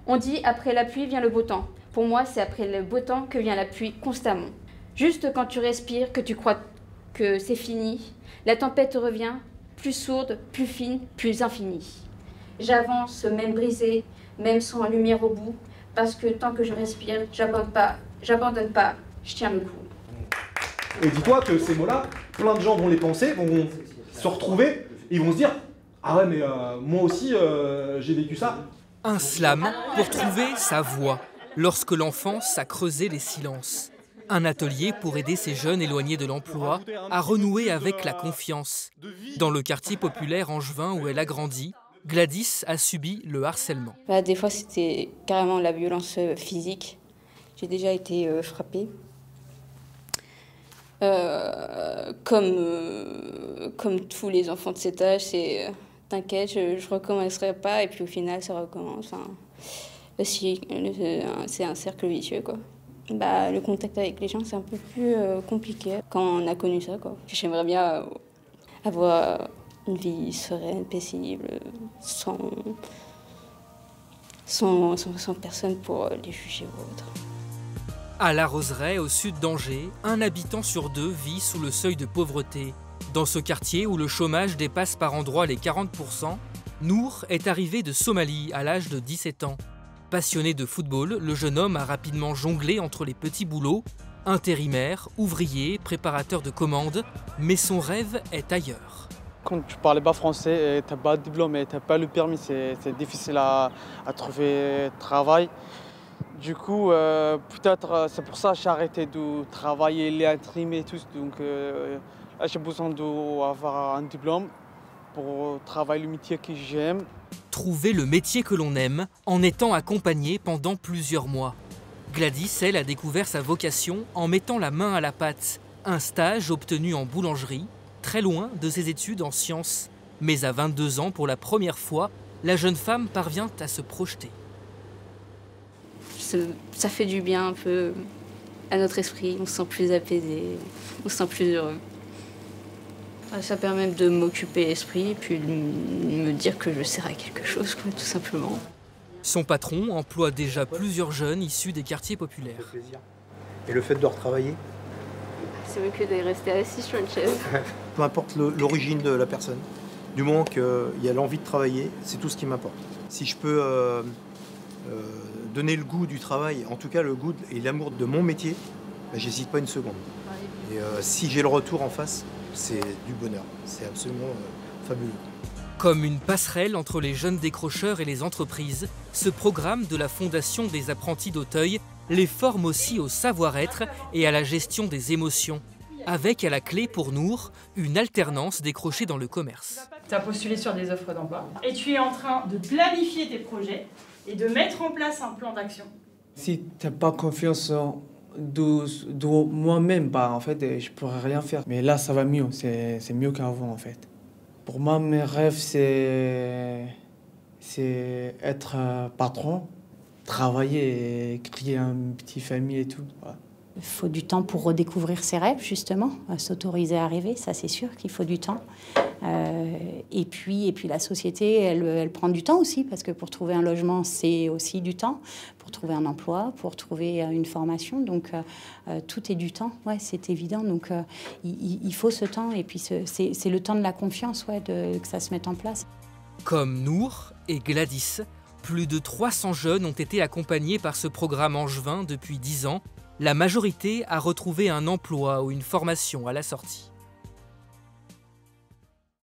On dit après la pluie vient le beau temps. Pour moi, c'est après le beau temps que vient la pluie constamment. Juste quand tu respires, que tu crois que c'est fini, la tempête revient, plus sourde, plus fine, plus infinie. J'avance, même brisée, même sans lumière au bout, parce que tant que je respire, j'abandonne pas, je tiens le coup. Et dis-toi que ces mots-là, plein de gens vont les penser, vont se retrouver, ils vont se dire « Ah ouais, mais moi aussi, j'ai vécu ça ». Un slam pour trouver sa voix, lorsque l'enfance a creusé les silences. Un atelier pour aider ces jeunes éloignés de l'emploi à renouer avec la confiance. Dans le quartier populaire angevin où elle a grandi, Gladys a subi le harcèlement. Des fois, c'était carrément la violence physique. J'ai déjà été frappée. Comme tous les enfants de cet âge, c'est t'inquiète, je recommencerai pas, et puis au final, ça recommence. C'est un cercle vicieux, quoi. Le contact avec les gens, c'est un peu plus compliqué quand on a connu ça, quoi. J'aimerais bien avoir une vie sereine, paisible, sans personne pour les juger ou autre. À La Roseraie, au sud d'Angers, un habitant sur 2 vit sous le seuil de pauvreté. Dans ce quartier où le chômage dépasse par endroits les 40%, Nour est arrivé de Somalie à l'âge de 17 ans. Passionné de football, le jeune homme a rapidement jonglé entre les petits boulots, intérimaire, ouvrier, préparateur de commandes, mais son rêve est ailleurs. Quand tu ne parles pas français, tu n'as pas de diplôme et tu n'as pas le permis, c'est difficile à trouver travail. Du coup, peut-être c'est pour ça que j'ai arrêté de travailler les intérimaires et tout. Donc là, j'ai besoin d'avoir un diplôme pour travailler le métier que j'aime. Trouver le métier que l'on aime en étant accompagné pendant plusieurs mois. Gladys, elle, a découvert sa vocation en mettant la main à la pâte. Un stage obtenu en boulangerie, très loin de ses études en sciences. Mais à 22 ans, pour la première fois, la jeune femme parvient à se projeter. Ça fait du bien un peu à notre esprit, on se sent plus apaisé, on se sent plus heureux. Ça permet de m'occuper l'esprit et puis de me dire que je sers à quelque chose, quoi, tout simplement. Son patron emploie déjà plusieurs jeunes issus des quartiers populaires. Et le fait de retravailler? C'est mieux que de rester assis sur une chaise. Peu importe l'origine de la personne, du moment qu'il y a l'envie de travailler, c'est tout ce qui m'importe. Si je peux donner le goût du travail, en tout cas le goût et l'amour de mon métier, j'hésite pas une seconde. Et si j'ai le retour en face, c'est du bonheur. C'est absolument fabuleux. Comme une passerelle entre les jeunes décrocheurs et les entreprises, ce programme de la Fondation des apprentis d'Auteuil les forme aussi au savoir-être et à la gestion des émotions. Avec à la clé pour Nour, une alternance décrochée dans le commerce. Tu as postulé sur des offres d'emploi et tu es en train de planifier tes projets et de mettre en place un plan d'action. Si tu n'as pas confiance de moi-même, en fait, je ne pourrais rien faire. Mais là, ça va mieux, c'est mieux qu'avant, en fait. Pour moi, mes rêves, c'est être patron, travailler et créer une petite famille et tout. Voilà. Il faut du temps pour redécouvrir ses rêves, justement, s'autoriser à rêver, ça c'est sûr qu'il faut du temps. Et puis la société, elle prend du temps aussi, parce que pour trouver un logement, c'est aussi du temps, pour trouver un emploi, pour trouver une formation, donc tout est du temps, ouais, c'est évident. Donc il faut ce temps, et puis c'est le temps de la confiance, ouais, que ça se mette en place. Comme Nour et Gladys, plus de 300 jeunes ont été accompagnés par ce programme angevin depuis 10 ans. La majorité a retrouvé un emploi ou une formation à la sortie.